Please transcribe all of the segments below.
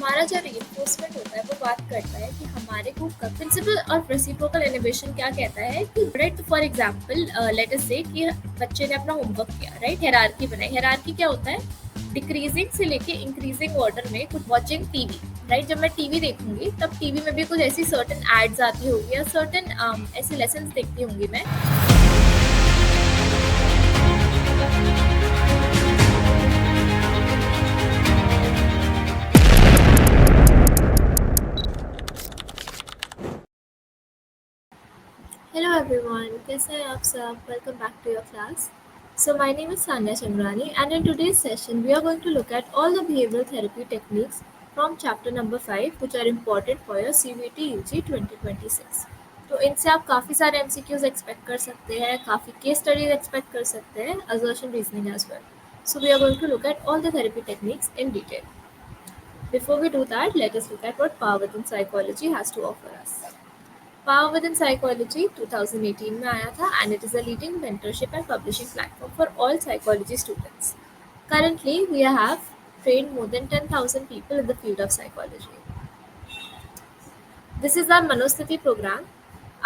हमारा जो रीइंफोर्समेंट होता है वो बात करता है कि हमारे को प्रिंसिपल और रेसिप्रोकल इनोवेशन क्या कहता है कि right for example let us से कि बच्चे ने अपना होमवर्क किया राइट हायरार्की बनाई। हायरार्की क्या होता है डिक्रीजिंग से लेके इंक्रीजिंग ऑर्डर में कुछ वॉचिंग टीवी राइट। जब मैं टीवी देखूंगी तब टीवी में भी कुछ ऐसी सर्टेन एड्स आती होगी या सर्टेन ऐसे लेसन देखती होंगी मैं। Hello everyone, कैसे हैं आप सब? Welcome back to your class. So my name is Sanya Changrani and in today's session we are going to look at all the behavioral therapy techniques from chapter number 5 which are important for your CVT UG 2026. तो इनसे आप काफ़ी सारे MCQs expect कर सकते हैं, काफ़ी case studies expect कर सकते हैं, assertion reasoning as well. So we are going to look at all the therapy techniques in detail. Before we do that, let us look at what Power Within Psychology has to offer us. Power Within Psychology 2018 में आया था and it is a leading mentorship and publishing platform for all psychology students. Currently, we have trained more than 10,000 people in the field of psychology. This is our Manosthiti program.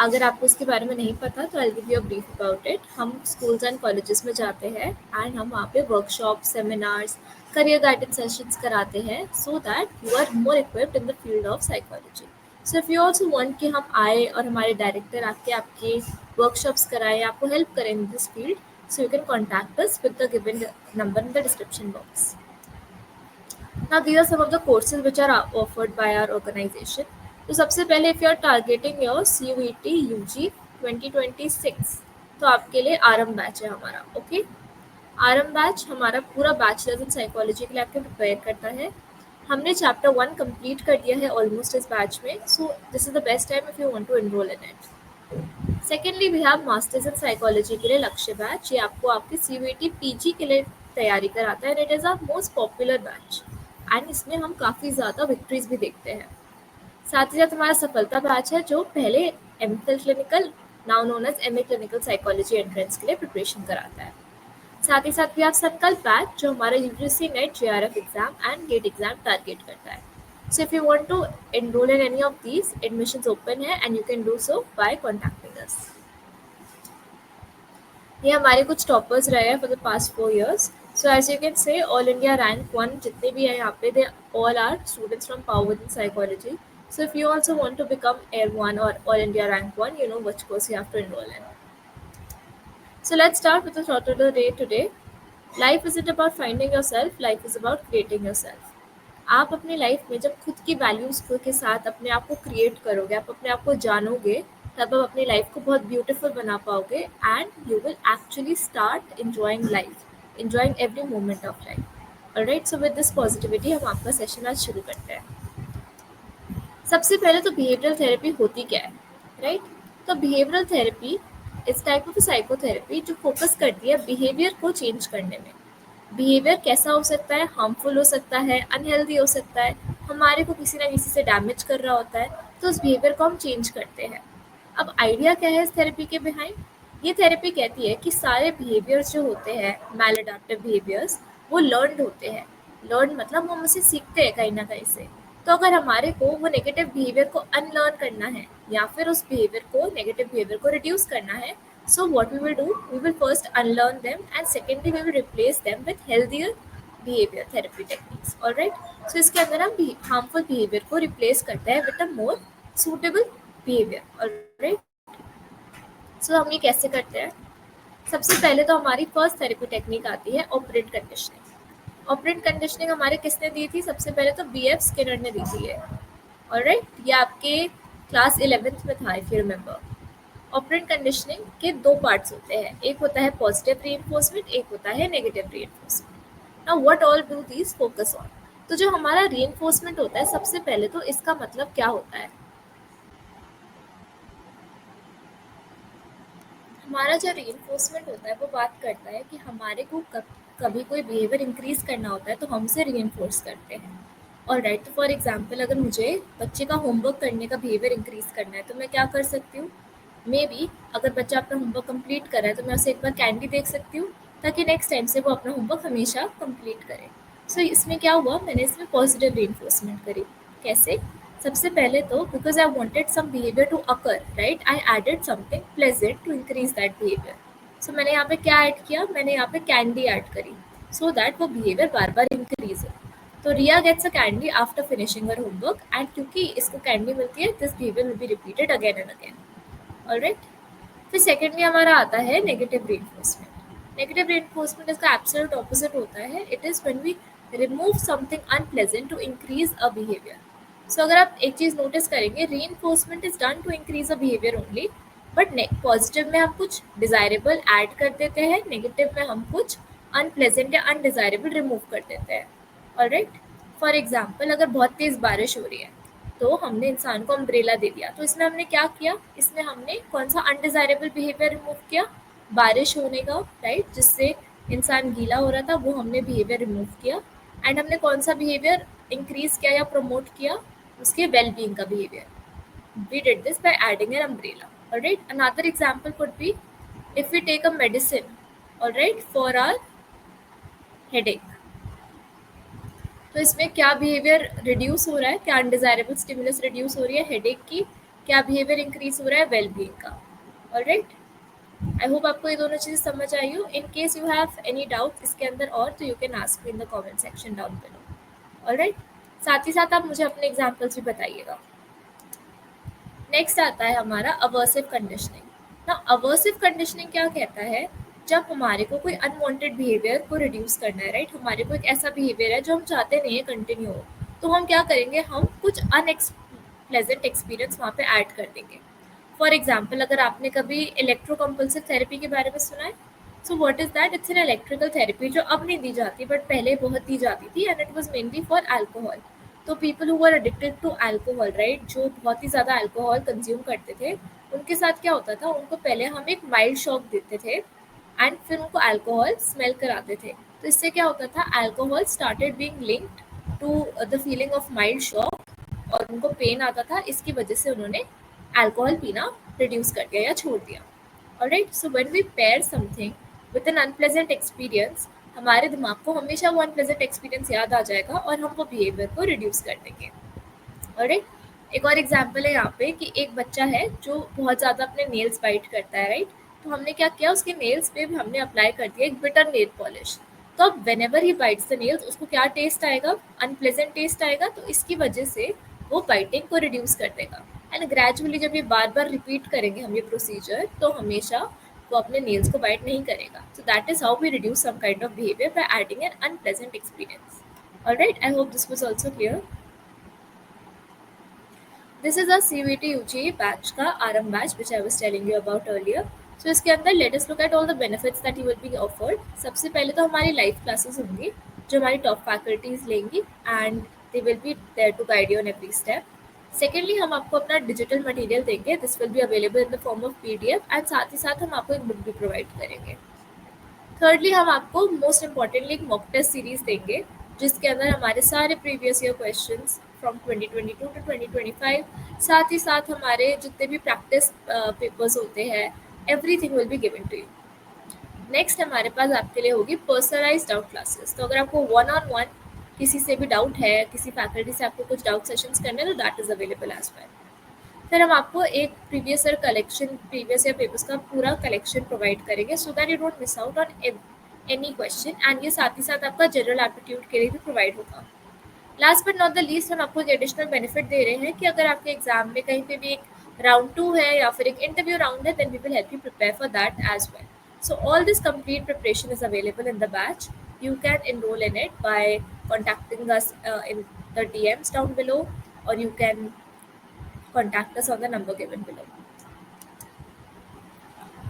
अगर आपको इसके बारे में नहीं पता तो I'll give you a brief about it. हम schools and colleges में जाते हैं and हम वहाँ पे workshops, seminars, career guidance sessions कराते हैं so that you are more equipped in the field of psychology. So if you also want कि हम आए और हमारे डायरेक्टर आके आपके वर्कशॉप्स कराएं, आपको हेल्प करें in this field, so you can contact us with the given number in the description box. Now these are some of the courses which are offered by our organization. तो सबसे पहले if you are targeting your CUET UG 2026 तो आपके लिए आरम batch है हमारा. Okay, आरम batch हमारा पूरा बैचलर्स इन साइकोलॉजी के लिए आपको प्रिपेयर करता है. हमने चैप्टर 1 कंप्लीट कर दिया है ऑलमोस्ट इस बैच में, so this is the best time if you want to enrol in it. Secondly we have masters in psychology के लिए लक्ष्य बैच. ये आपको आपके CUET PG के लिए तैयारी कराता है. It is our most popular batch and इसमें हम काफ़ी ज़्यादा विक्ट्रीज भी देखते हैं. साथ ही साथ हमारा सफलता बैच है जो पहले MPhil clinical now known as MA clinical psychology entrance के लिए प्रिपरेशन कराता है. साथ ही साथ भी आप संकल्प बैच जो हमारा UGC NET JRF exam and GATE exam target करता है. So if you want to enrol in any of these, admissions open है and you can do so by contacting us. ये हमारे कुछ टॉपर्स रहे हैं for the past 4 years. So as you can say all India rank 1 जितने भी हैं यहाँ पे they all are students from Power Within Psychology. So if you also want to become Air 1 or All India Rank 1, you know which course you have to enroll in. So let's start with the thought of the day today. Life isn't about finding yourself, life is about creating yourself. आप अपनी life में जब खुद की values के साथ अपने आप को क्रिएट करोगे, आप अपने आप को जानोगे, तब आप अपनी लाइफ को बहुत ब्यूटीफुल बना पाओगे and you will actually start enjoying life, enjoying every moment of life. Alright, so with this positivity हम आपका सेशन आज शुरू करते हैं. सबसे पहले तो बिहेवियरल थेरेपी होती क्या है, राइट? तो बिहेवियरल थेरेपी इस टाइप ऑफ साइकोथेरेपी जो फोकस करती है बिहेवियर को चेंज करने में. बिहेवियर कैसा हो सकता है? हार्मफुल हो सकता है, अनहेल्दी हो सकता है, हमारे को किसी ना किसी से डैमेज कर रहा होता है, तो उस बिहेवियर को हम चेंज करते हैं. अब आइडिया क्या है इस थेरेपी के बिहाइंड? ये थेरेपी कहती है कि सारे बिहेवियर्स जो होते हैं मैलअडैप्टिव बिहेवियर्स वो लर्नड होते हैं. लर्न मतलब हम उसे सीखते हैं कहीं ना कहीं से. तो अगर हमारे को वो नेगेटिव बिहेवियर को अनलर्न करना है या फिर उस बिहेवियर को नेगेटिव बिहेवियर को रिड्यूस करना है, so what we will do, we will first unlearn them and secondly we will replace them with healthier behavior therapy techniques. all right, so इसके अंदर हम harmful behavior को replace करते हैं with a more suitable behavior. all right, so हम ये कैसे करते हैं? सबसे पहले तो हमारी फर्स्ट थेरेपी टेक्निक आती है ऑपरेंट कंडीशनिंग. ऑपरेंट कंडीशनिंग हमारे किसने दी थी? सबसे पहले तो BF स्किनर ने दी थी. ऑलराइट, ये आपके क्लास 11th में था if you remember. Operant conditioning के 2 पार्ट्स होते हैं. एक होता है पॉजिटिव रीइंफोर्समेंट, एक होता है negative reinforcement. Now what all do these focus on? तो जो हमारा रीइंफोर्समेंट होता है, सबसे पहले तो इसका मतलब क्या होता है? हमारा जो रीइंफोर्समेंट होता है वो बात करता है कि हमारे को कभी कोई बिहेवियर इंक्रीज करना होता है तो हम उसे रीइंफोर्स करते हैं. ऑलराइट, तो फॉर एग्जांपल अगर मुझे बच्चे का होमवर्क करने का बिहेवियर इंक्रीज करना है तो मैं क्या कर सकती हूँ? मे बी अगर बच्चा अपना होमवर्क कंप्लीट कर रहा है तो मैं उसे एक बार कैंडी देख सकती हूँ ताकि नेक्स्ट टाइम से वो अपना होमवर्क हमेशा कंप्लीट करे. सो इसमें क्या हुआ, मैंने इसमें पॉजिटिव रीइंफोर्समेंट करी। कैसे? सबसे पहले तो because I wanted some behaviour to occur, right, I added something pleasant to increase that behaviour. So मैंने यहाँ पे क्या ऐड किया, मैंने यहाँ पे कैंडी ऐड करी सो दैट वो बिहेवियर बार बार इंक्रीज हो। तो Riya gets a candy after finishing her homework, and क्योंकि इसको कैंडी मिलती है, this behaviour will be repeated again and again. Alright, फिर सेकेंडली हमारा आता है नेगेटिव रीइंफोर्समेंट। नेगेटिव रीइंफोर्समेंट इसका एब्सोल्यूट ऑपोजिट होता है। It is when we remove something unpleasant to increase a behaviour. सो अगर आप एक चीज नोटिस करेंगे, reinforcement is done to increase a behaviour only, but positive में हम कुछ डिजायरेबल ऐड कर देते हैं, नेगेटिव में हम कुछ अनप्लेजेंट या अनडिजायरेबल रिमूव कर देते हैं। ऑलराइट, फॉर एग्जाम्पल अगर बहुत तेज बारिश हो रही है तो हमने इंसान को अम्ब्रेला दे दिया, तो इसमें हमने क्या किया, इसमें हमने कौन सा अनडिजायरेबल बिहेवियर रिमूव किया, बारिश होने का, राइट, जिससे इंसान गीला हो रहा था, वो हमने बिहेवियर रिमूव किया। एंड हमने कौन सा बिहेवियर इंक्रीज किया या प्रमोट किया, उसके वेलबींग का behaviour. We did this by adding an umbrella. Alright, another example could be if we take a medicine, alright, for our headache, तो इसमें क्या बिहेवियर रिड्यूस हो रहा है, क्या अनडिजायरेबल स्टिमुलस रिड्यूस हो रही है हेडेक की, क्या बिहेवियर इंक्रीज हो रहा है वेलबींग का। ऑलराइट, आई होप आपको ये दोनों चीज़ें समझ आई हो। In case you have any doubt इसके अंदर और, तो you can ask me in the comment section down below. Alright, साथ ही साथ आप मुझे अपने एग्जाम्पल्स भी बताइएगा। नेक्स्ट आता है हमारा अवर्सिव कंडीशनिंग। ना अवर्सिव कंडीशनिंग क्या कहता है, जब हमारे को कोई अनवांटेड बिहेवियर को रिड्यूस करना है, राइट, हमारे को एक ऐसा बिहेवियर है जो हम चाहते नहीं है कंटिन्यू हो, तो हम क्या करेंगे, हम कुछ अनप्लेजेंट एक्सपीरियंस वहाँ पे ऐड कर देंगे। फॉर एग्जाम्पल अगर आपने कभी इलेक्ट्रोकम्पल्सिव थेरेपी के बारे में सुना है, so what is that, it's an electrical therapy जो अब नहीं दी जाती बट पहले बहुत दी जाती थी, and it was mainly for alcohol. तो people who are addicted to alcohol, right, जो बहुत ही ज़्यादा अल्कोहल कंज्यूम करते थे, उनके साथ क्या होता था, उनको पहले हम एक माइल्ड शॉक देते थे एंड फिर उनको अल्कोहल स्मेल कराते थे। तो इससे क्या होता था, alcohol started being linked to the feeling of mild shock और उनको पेन आता था, इसकी वजह से उन्होंने अल्कोहल पीना रिड्यूस कर दिया या छोड़ दिया। Alright, so when we pair something with an unpleasant experience, हमारे दिमाग को हमेशा वो अनप्लेजेंट एक्सपीरियंस याद आ जाएगा और हम वो बिहेवियर को रिड्यूस कर देंगे। ऑलराइट, एक और एग्जांपल है यहाँ पे कि एक बच्चा है जो बहुत ज़्यादा अपने नेल्स बाइट करता है, राइट, तो हमने क्या किया, उसके नेल्स पे भी हमने अप्लाई कर दिया एक बिटर नेल पॉलिश। तो अब when ever he bytes the nails, उसको क्या टेस्ट आएगा, अनप्लेजेंट टेस्ट आएगा, तो इसकी वजह से वो बाइटिंग को रिड्यूस कर देगा। एंड ग्रेजुअली जब ये बार बार रिपीट करेंगे हम ये प्रोसीजर, तो हमेशा वो अपने नेल्स को बाइट नहीं करेगा। So that is how we reduce some kind of behaviour by adding an unpleasant experience. Alright, I hope this was also clear. This is a CVT UG batch का आरम batch which I was telling you about earlier. So इसके अंदर let us look at all the benefits that you will be offered. सबसे पहले तो हमारी live classes होंगी जो हमारी टॉप फैकल्टीज लेंगी and they will be there to guide you on every step. Secondly हम आपको अपना डिजिटल मटेरियल देंगे, this will be available in the form of PDF, and साथ ही साथ हम आपको एक बुक भी प्रोवाइड करेंगे। थर्डली हम आपको मोस्ट इम्पॉर्टेंटली एक मॉक टेस्ट सीरीज देंगे जिसके अंदर हमारे सारे previous year questions from 2022 to 2025, साथ ही साथ हमारे जितने भी प्रैक्टिस पेपर्स होते हैं, everything will be given to you. Next हमारे पास आपके लिए होगी पर्सनलाइज डाउट क्लासेस। तो अगर आपको वन ऑन वन किसी से भी डाउट है, किसी फैकल्टी से आपको कुछ डाउट सेशंस करने हैं, तो that is available as well. फिर हम आपको एक प्रीवियस ईयर पेपर्स का पूरा कलेक्शन प्रोवाइड करेंगे so that you don't miss out on any question, and ये साथ ही साथ आपका जनरल एप्टीट्यूड के लिए भी प्रोवाइड होगा। Last but not the least, हम आपको एक एडिशनल बेनिफिट दे रहे हैं कि अगर आपके एग्जाम में कहीं पे भी एक राउंड 2 है या फिर एक इंटरव्यू राउंड है, then we will help you prepare for that as well. So all this complete preparation is available in the batch. You can enroll in it by contacting us in the DMs down below, or you can contact us on the number given below.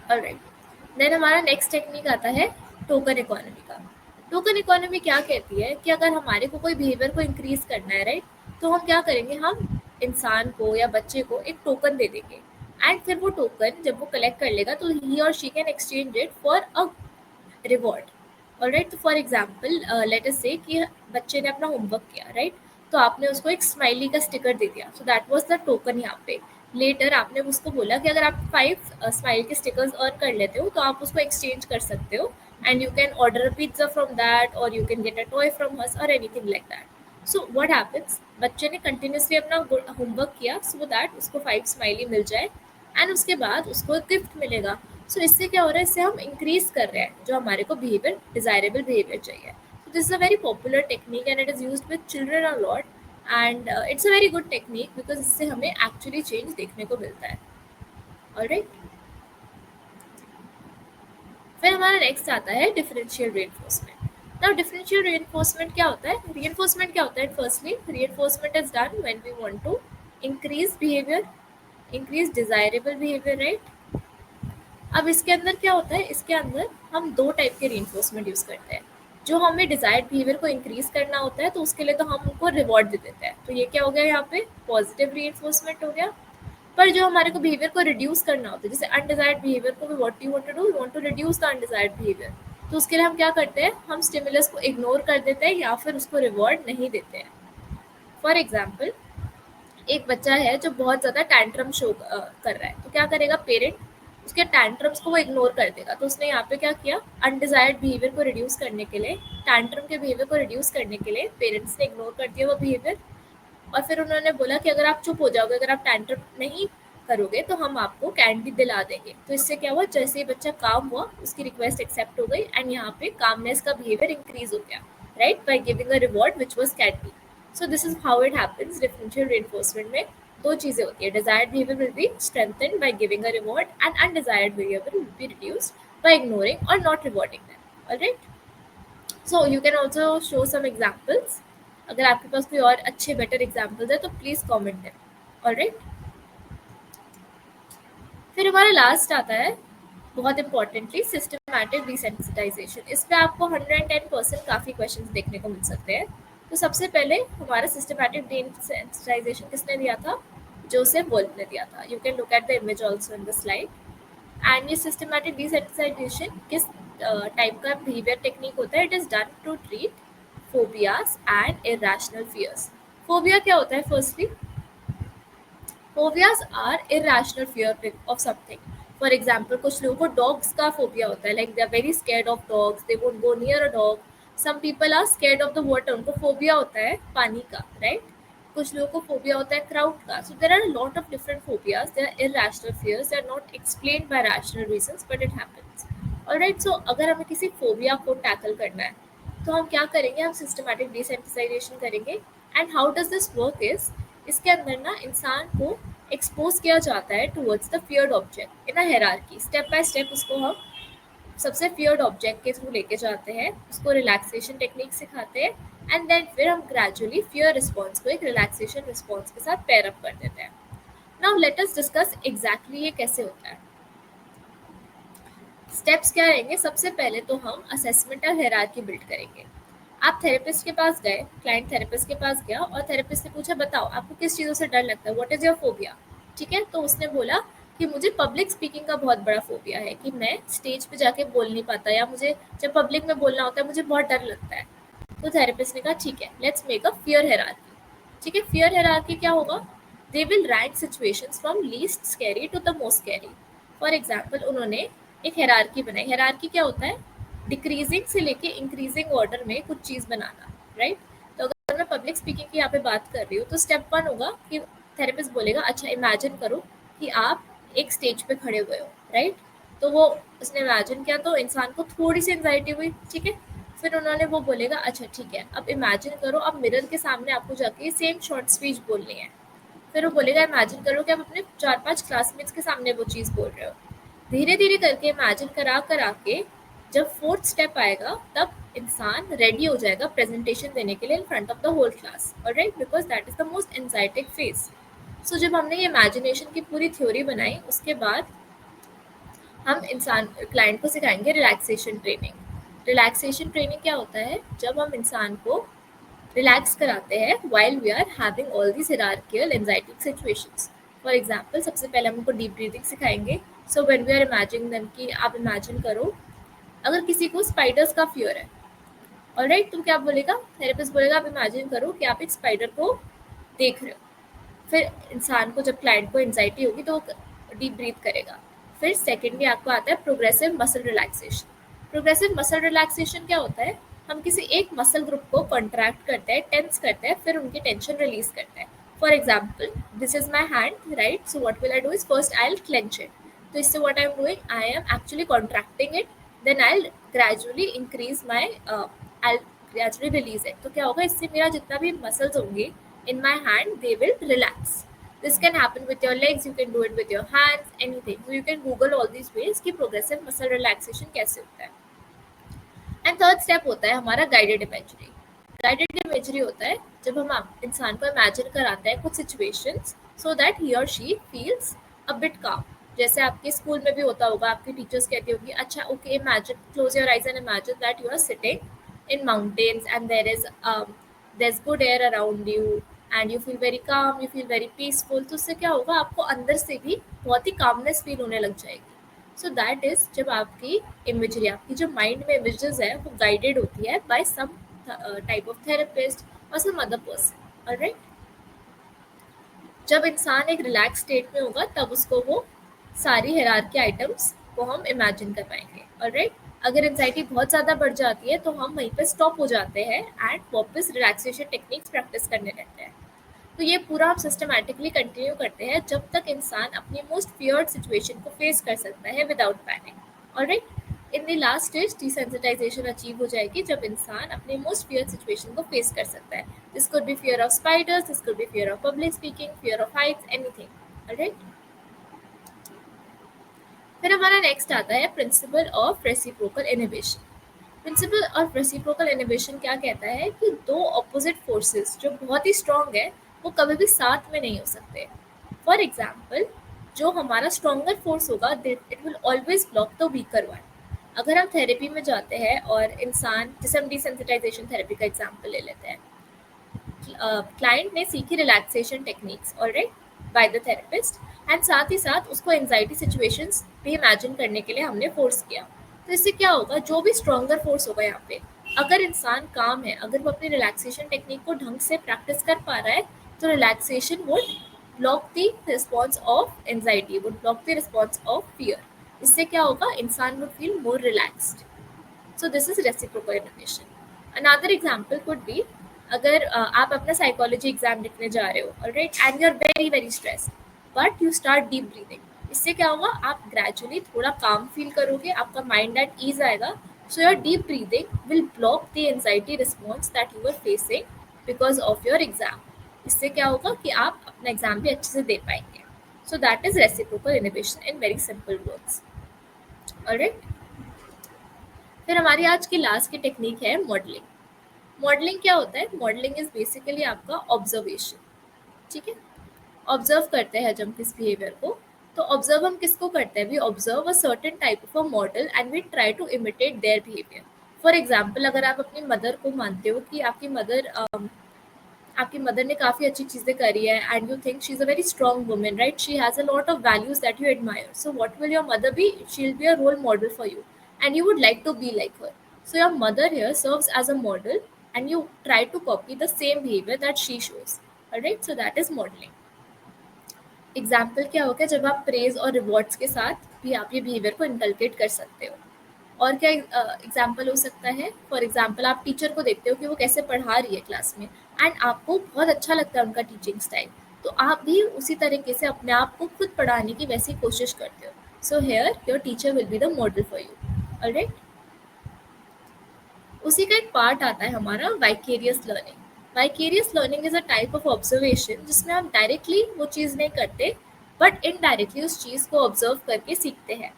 Alright, then हमारा next technique आता है token economy का। Token economy क्या कहती है कि अगर हमारे को कोई बिहेवियर को इंक्रीज करना है, राइट, तो हम क्या करेंगे, हम इंसान को या बच्चे को एक टोकन दे देंगे, एंड फिर वो टोकन जब वो कलेक्ट कर लेगा तो ही और she can exchange it for a reward. Alright, तो फॉर एग्जाम्पल लेट अस से कि बच्चे ने अपना होमवर्क किया, राइट, तो आपने उसको एक स्माइली का स्टिकर दे दिया, so that was the token. यहाँ पे लेटर आपने उसको बोला कि अगर आप 5 स्माइल के स्टिकर्स अर्न कर लेते हो तो आप उसको एक्सचेंज कर सकते हो and you can order a pizza from that, or you can get a toy from us, or anything like that. So what happens, बच्चे ने कंटिन्यूसली अपना होमवर्क किया सो दैट उसको 5 स्माइली मिल जाए, एंड उसके बाद उसको गिफ्ट मिलेगा. सो इससे क्या हो रहा है, इससे हम इंक्रीज कर रहे हैं जो हमारे को बिहेवियर, डिजायरेबल बिहेवियर चाहिए. So this is a very popular technique and it is used with children a lot, and it's a very good technique because इससे हमें actually change देखने को मिलता है. Alright. फिर हमारा नेक्स्ट आता है differential reinforcement. Now differential reinforcement क्या होता है? रीइंफोर्समेंट क्या होता है? Firstly reinforcement is done when we want to increase behaviour, increase desirable behaviour, right. अब इसके अंदर क्या होता है, इसके अंदर हम दो टाइप के रीइंफोर्समेंट यूज करते हैं. जो हमें डिजायर्ड बिहेवियर को इंक्रीज करना होता है तो उसके लिए तो हम उनको रिवॉर्ड दे देते हैं, तो ये क्या हो गया यहाँ पे, पॉजिटिव रीइंफोर्समेंट हो गया. पर जो हमारे को बिहेवियर को रिड्यूस करना होता है, जैसे अनडिजायर्ड बिहेवियर को, what you want to do, you want to reduce the undesired behaviour, तो उसके लिए हम क्या करते हैं, हम स्टिमुलस को इग्नोर कर देते हैं या फिर उसको रिवॉर्ड नहीं देते हैं. फॉर एग्जाम्पल, एक बच्चा है जो बहुत ज़्यादा टैंट्रम शो कर रहा है, तो क्या करेगा पेरेंट, उसके टैंट्रम्स को वो इग्नोर कर देगा. तो उसने यहाँ पे क्या किया, अनडिजायर्ड बिहेवियर को रिड्यूस करने के लिए, टैंट्रम के बिहेवियर को रिड्यूस करने के लिए पेरेंट्स ने इग्नोर कर दिया वो बिहेवियर, और फिर उन्होंने बोला कि अगर आप चुप हो जाओगे, अगर आप टैंट्रम नहीं करोगे तो हम आपको कैंडी दिला देंगे. तो इससे क्या हुआ, जैसे ही बच्चा काम हुआ उसकी रिक्वेस्ट एक्सेप्ट हो गई एंड यहाँ पे कामनेस का बिहेवियर इंक्रीज हो गया, right, by giving a reward which was candy. So this is how it happens differential reinforcement में. दो चीजें होती है, desired behaviour will be strengthened by giving a reward and undesired behaviour will be reduced by ignoring और not rewarding them. Alright. So you can also show some examples. अगर आपके पास कोई और अच्छे बेटर एग्जाम्पल्स है तो प्लीज कॉमेंट देम. ऑलराइट. फिर हमारा लास्ट आता है बहुत इंपॉर्टेंटली सिस्टमैटिक डिसेंसिटाइजेशन. इस पे आपको 110% काफ़ी क्वेश्चंस देखने को मिल सकते हैं. तो सबसे पहले हमारा सिस्टमैटिक डिसेंसिटाइजेशन किसने दिया था, जोसेफ वोल्फ ने दिया था. You can look at the image also in the slide. And ये सिस्टमैटिक डिसेंसिटाइजेशन किस टाइप का बिहेवियर टेक्निक होता है, it is done to treat phobias and irrational fears. Phobia क्या होता है? Firstly, phobias are irrational fear of something. For example, कुछ लोगों को डॉग्स का फोबिया होता है, like they are very scared of dogs, they won't go near a dog. Some people are scared of the water, उनको phobia होता है पानी का, राइट. कुछ लोगों को फोबिया होता है क्राउड का. So there are lot of different phobias, they are irrational fears, they are not explained by rational reasons but it happens. Alright. So अगर हमें किसी फोबिया को टैकल करना है तो हम क्या करेंगे, हम सिस्टमैटिक डिसेंसिटाइजेशन करेंगे. And how does this work is, इसके अंदर ना इंसान को एक्सपोज किया जाता है towards the feared object in a hierarchy. Step by step उसको हम सबसे फियर्ड ऑब्जेक्ट के थ्रू लेके जाते हैं, उसको रिलैक्सेशन टेक्निक सिखाते हैं, एंड देन फिर हम ग्रेजुअली फियर रिस्पॉन्स को एक रिलैक्सेशन रिस्पॉन्स के साथ पेयर अप कर देते हैं. Now let us discuss exactly ये कैसे होता है. स्टेप्स क्या रहेंगे, सबसे पहले तो हम असेसमेंट और हायरार्की बिल्ड करेंगे. आप थेरेपिस्ट के पास गए, क्लाइंट थेरेपिस्ट के पास गया और थेरेपिस्ट ने पूछा बताओ आपको किस चीज़ों से डर लगता है, व्हाट इज़ योर फोबिया. ठीक है, तो उसने बोला कि मुझे पब्लिक स्पीकिंग का बहुत बड़ा फोबिया है, कि मैं स्टेज पे जाके बोल नहीं पाता, या मुझे जब पब्लिक में बोलना होता है मुझे बहुत डर लगता है. तो थेरेपिस्ट ने कहा ठीक है, let's make a fear hierarchy. ठीक है, फियर हायरार्की क्या होगा, they will rank situations from least scary to the most scary. For example, उन्होंने एक हायरार्की बनाई. हायरार्की क्या होता है, डिक्रीजिंग से लेके इंक्रीजिंग ऑर्डर में कुछ चीज़ बनाना, राइट. तो अगर मैं पब्लिक स्पीकिंग की यहाँ पे बात कर रही हूँ तो स्टेप 1 होगा कि थेरेपिस्ट बोलेगा अच्छा इमेजिन करो कि आप एक स्टेज पे खड़े हुए हो, राइट. तो वो उसने इमेजिन किया तो इंसान को थोड़ी सी एंजाइटी हुई. ठीक है, फिर उन्होंने वो बोलेगा अच्छा ठीक है, अब इमेजिन करो आप मिरर के सामने आपको जाके सेम शॉर्ट स्पीच बोलनी है. फिर वो बोलेगा इमेजिन करो कि आप अपने 4-5 क्लासमेट्स के सामने वो चीज़ बोल रहे हो. धीरे धीरे करके इमेजिन करा करा के जब 4th स्टेप आएगा तब इंसान रेडी हो जाएगा प्रेजेंटेशन देने के लिए in front of the whole class. Alright, because that is the most anxietic phase. So जब हमने ये इमेजिनेशन की पूरी थ्योरी बनाई उसके बाद हम इंसान क्लाइंट को सिखाएंगे रिलैक्सेशन ट्रेनिंग. रिलैक्सेशन ट्रेनिंग क्या होता है, जब हम इंसान को रिलैक्स कराते हैं while we are having all these hierarchical anxiety situations. For example, सबसे पहले हम उनको डीप ब्रीदिंग सिखाएंगे. So when we are imagining them, कि आप इमेजिन करो अगर किसी को स्पाइडर्स का फियर है, ऑलराइट, तो क्या बोलेगा, थेरेपिस्ट बोलेगा आप इमेजिन करो कि आप एक स्पाइडर को देख रहे हो. फिर इंसान को, जब क्लाइंट को एंजाइटी होगी तो वो डीप ब्रीथ करेगा. फिर सेकेंडली आपको आता है progressive muscle relaxation. Progressive muscle relaxation क्या होता है? हम किसी एक मसल ग्रुप को कॉन्ट्रैक्ट करते हैं, टेंस करते हैं, फिर उनकी टेंशन रिलीज करते हैं. For example, this is my hand, right? So what will I do is first I will clench it. तो इससे what I am doing, I am actually contracting it, then I will gradually increase my, I gradually release it. तो क्या होगा, इससे मेरा जितना भी muscles होंगे in my hand, they will relax. This can happen with your legs, you can do it with your hands, anything. So you can google all these ways कि progressive muscle relaxation कैसे होता है. And third step होता है हमारा guided imagery. Guided imagery होता है जब हम इंसान को इमेजिन कराते हैं कुछ सिचुएशंस सो दैट ही और शी फील्स अ बिट काम. जैसे आपके स्कूल में भी होता होगा, आपके टीचर्स कहते होंगे, अच्छा okay, imagine, close your eyes and imagine that you are sitting in mountains and there is good air around you and you feel very calm, you feel very peaceful. तो उससे क्या होगा, आपको अंदर से भी बहुत ही कामनेस फील होने लग जाएगी. सो दैट इज जब आपकी इमेजरी, आपकी जो माइंड में इमेजेस है वो गाइडेड होती है by some type of therapist और सम अदर पर्सन. ऑलराइट, जब इंसान एक रिलैक्स स्टेट में होगा तब उसको वो सारी हायरार्की आइटम्स को हम इमेजिन कर पाएंगे. ऑलराइट, अगर एंजाइटी बहुत ज़्यादा बढ़ जाती है तो हम वहीं पे स्टॉप हो जाते हैं एंड वापस रिलैक्सेशन टेक्निक्स प्रैक्टिस करने लगते हैं. तो ये पूरा आप सिस्टमैटिकली कंटिन्यू करते हैं जब तक इंसान अपनी मोस्ट फियर्ड सिचुएशन को फेस कर सकता है without panic. Alright, in the last stage desensitisation achieve हो जाएगी जब इंसान अपने मोस्ट फियर्ड सिचुएशन को फेस कर सकता है. This could be fear of spiders, this could be fear of public speaking, fear of heights, anything. Alright, फिर हमारा नेक्स्ट आता है principle of reciprocal inhibition. Principle of reciprocal inhibition क्या कहता है कि दो ऑपोजिट फोर्सेस जो बहुत ही स्ट्रांग है वो कभी भी साथ में नहीं हो सकते. फॉर एग्जाम्पल, जो हमारा स्ट्रॉन्गर फोर्स होगा it will always block the weaker one. अगर हम थेरेपी में जाते हैं और इंसान, जैसे हम डिसेंसिटाइजेशन थेरेपी का एग्जाम्पल ले लेते हैं, क्लाइंट ने सीखी relaxation techniques alright by the therapist and साथ ही साथ उसको एंजाइटी सिचुएशंस भी इमेजिन करने के लिए हमने फोर्स किया. तो इससे क्या होगा, जो भी स्ट्रॉन्गर फोर्स होगा यहाँ पे, अगर इंसान काम है, अगर वो अपनी रिलैक्सेशन टेक्निक को ढंग से प्रैक्टिस कर पा रहा है तो relaxation would block the response of anxiety, would block the response of fear. इससे क्या होगा, इंसान would feel more relaxed. So this is reciprocal inhibition. Another example could be, अगर आप अपना साइकोलॉजी एग्जाम लिखने जा रहे हो, alright, and you are very very stressed, but you start deep breathing. इससे क्या होगा, आप ग्रेजुअली थोड़ा काम फील करोगे, आपका माइंड एट ईज आएगा. So your deep breathing will block the anxiety response that you are facing because of your exam. इससे क्या होगा कि आप अपना एग्जाम भी अच्छे से दे पाएंगे. सो that is reciprocal inhibition in very simple words. Alright, फिर हमारी आज की लास्ट की टेक्निक है मॉडलिंग. मॉडलिंग क्या होता है? मॉडलिंग इज बेसिकली आपका ऑब्जर्वेशन. ठीक है, ऑब्जर्व करते हैं जब किस बिहेवियर को. तो ऑब्जर्व हम किसको करते हैं? We observe a certain type of a model and we try to imitate their behaviour. For example, अगर आप अपनी मदर को मानते हो कि आपकी मदर ने काफ़ी अच्छी चीज़ें करी है and you think she is a very strong women, right? She has a lot of values that you admire. So what will your mother be? She will be a role model for you and you would like to be like her. So your mother here serves as a model and you try to copy the same behavior that she shows. Alright, so that is modeling. Example क्या होगा, जब आप praise और rewards के साथ भी आप ये बिहेवियर को इनकलकेट कर सकते हो. और क्या एग्जाम्पल हो सकता है? फॉर एग्जाम्पल, आप टीचर को देखते हो कि वो कैसे पढ़ा रही है क्लास में एंड आपको बहुत अच्छा लगता है उनका टीचिंग स्टाइल, तो आप भी उसी तरीके से अपने आप को खुद पढ़ाने की वैसी कोशिश करते हो. So here your teacher will be the model for you. Alright, उसी का एक पार्ट आता है हमारा vicarious learning. Vicarious learning is a type of observation जिसमें हम डायरेक्टली वो चीज़ नहीं करते बट इनडायरेक्टली उस चीज़ को ऑब्जर्व करके सीखते हैं.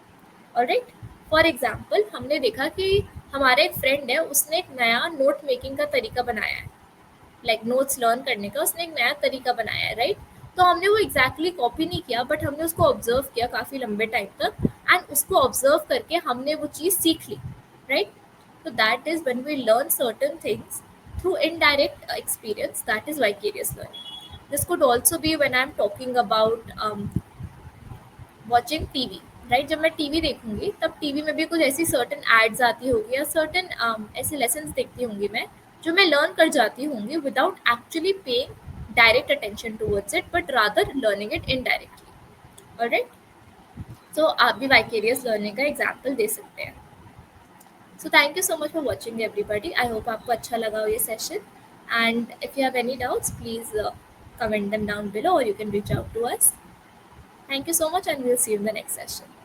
ऑलराइट, फॉर एग्जाम्पल, हमने देखा कि हमारा एक फ्रेंड है, उसने एक नया नोट मेकिंग का तरीका बनाया है, लाइक नोट्स लर्न करने का उसने एक नया तरीका बनाया है, राइट? तो हमने वो एग्जैक्टली कॉपी नहीं किया बट हमने उसको ऑब्जर्व किया काफ़ी लंबे टाइम तक एंड उसको ऑब्जर्व करके हमने वो चीज़ सीख ली, right? So that is when we learn certain things through indirect experience. That is vicarious learning. This could also be when I'm talking about watching TV. Right, जब मैं टीवी देखूंगी तब टीवी में भी कुछ ऐसी सर्टन एड्स आती होगी या सर्टन ऐसे लेसन्स देखती होंगी मैं, जो मैं लर्न कर जाती होंगी without actually paying direct attention towards it but rather learning it indirectly. Alright, तो आप भी वाइकेरियस लर्निंग का एग्जाम्पल दे सकते हैं. So thank you so much for watching everybody. I hope आपको अच्छा लगा हो ये session. And if you have any doubts, please comment them down below, or you can reach out to us. Thank you so much, and we'll see you in the next session.